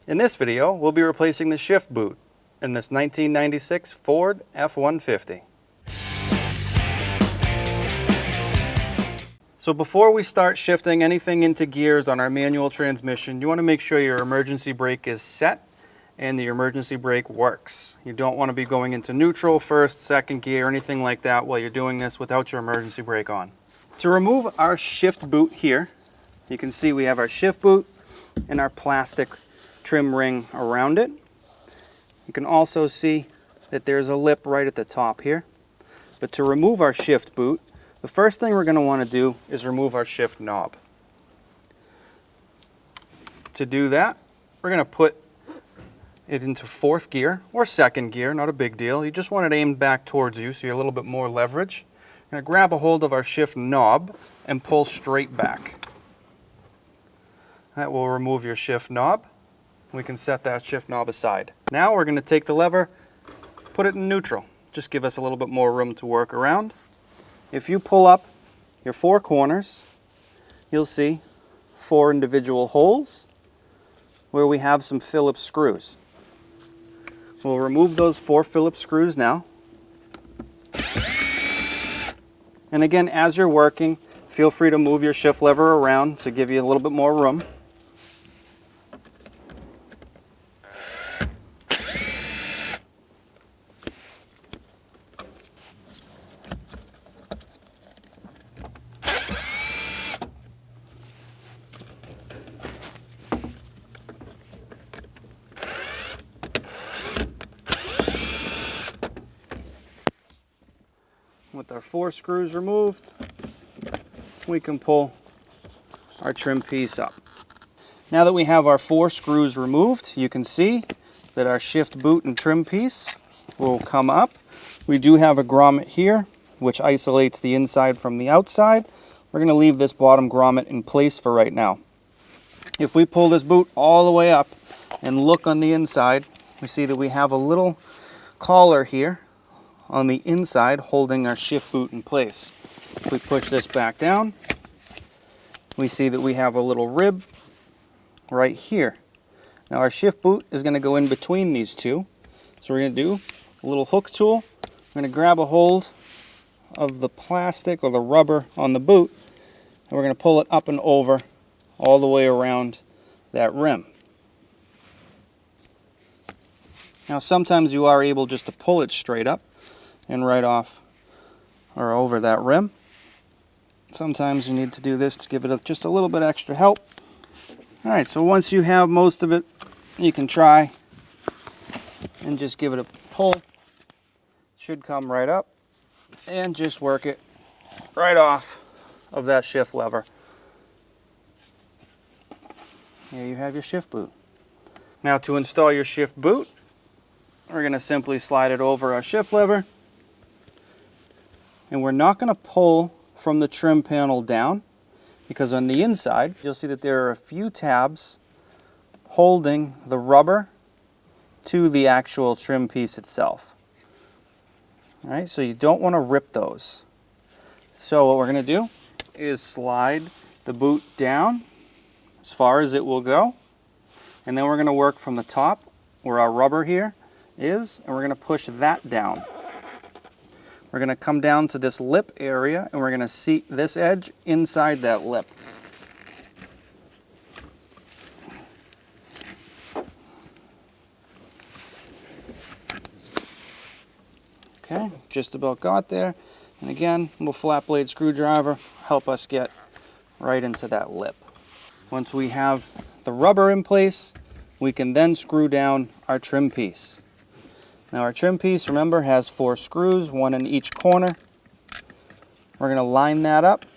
In this video, we'll be replacing the shift boot in this 1996 Ford F-150. So before we start shifting anything into gears on our manual transmission, you want to make sure your emergency brake is set and the emergency brake works. You don't want to be going into neutral, first, second gear, anything like that while you're doing this without your emergency brake on. To remove our shift boot here, you can see we have our shift boot and our plastic trim ring around it. You can also see that there's a lip right at the top here. But to remove our shift boot, the first thing we're going to want to do is remove our shift knob. To do that, we're going to put it into fourth gear or second gear, not a big deal. You just want it aimed back towards you so you're a little bit more leverage. We're going to grab a hold of our shift knob and pull straight back. That will remove your shift knob. We can set that shift knob aside. Now we're going to take the lever, put it in neutral. Just give us a little bit more room to work around. If you pull up your four corners, you'll see four individual holes where we have some Phillips screws. We'll remove those four Phillips screws now. And again, as you're working, feel free to move your shift lever around to give you a little bit more room. With our four screws removed, we can pull our trim piece up. Now that we have our four screws removed, you can see that our shift boot and trim piece will come up. We do have a grommet here, which isolates the inside from the outside. We're going to leave this bottom grommet in place for right now. If we pull this boot all the way up and look on the inside, we see that we have a little collar here on the inside holding our shift boot in place. If we push this back down, we see that we have a little rib right here. Now our shift boot is going to go in between these two. So we're going to do a little hook tool. We're going to grab a hold of the plastic or the rubber on the boot, and we're going to pull it up and over all the way around that rim. Now sometimes you are able just to pull it straight up and right off or over that rim. Sometimes you need to do this to give it just a little bit extra help. Alright, so once you have most of it, you can try and just give it a pull. It should come right up and just work it right off of that shift lever. Here you have your shift boot. Now to install your shift boot, we're going to simply slide it over our shift lever. And we're not going to pull from the trim panel down, because on the inside you'll see that there are a few tabs holding the rubber to the actual trim piece itself. All right, so you don't want to rip those. So what we're going to do is slide the boot down as far as it will go, and then we're going to work from the top where our rubber here is, and we're going to push that down. We're going to come down to this lip area, and we're going to seat this edge inside that lip. Okay, just about got there. And again, a little flat blade screwdriver help us get right into that lip. Once we have the rubber in place, we can then screw down our trim piece. Now our trim piece, remember, has four screws, one in each corner. We're going to line that up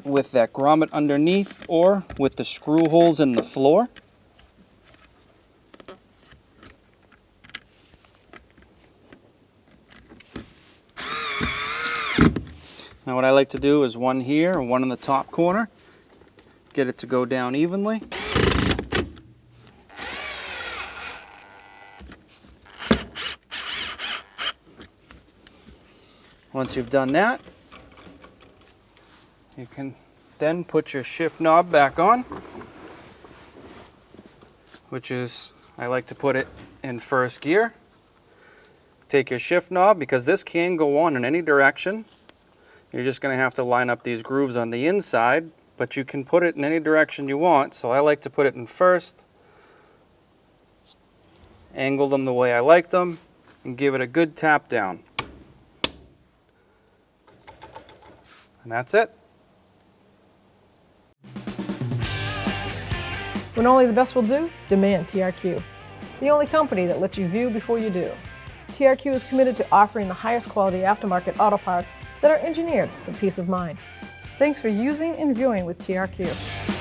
with that grommet underneath or with the screw holes in the floor. Now what I like to do is one here and one in the top corner. Get it to go down evenly. Once you've done that, you can then put your shift knob back on. which is, I like to put it in first gear. Take your shift knob, because this can go on in any direction. You're just going to have to line up these grooves on the inside, but you can put it in any direction you want. So I like to put it in first, angle them the way I like them, and give it a good tap down. And that's it. When only the best will do, demand TRQ. The only company that lets you view before you do. TRQ is committed to offering the highest quality aftermarket auto parts that are engineered for peace of mind. Thanks for using and viewing with TRQ.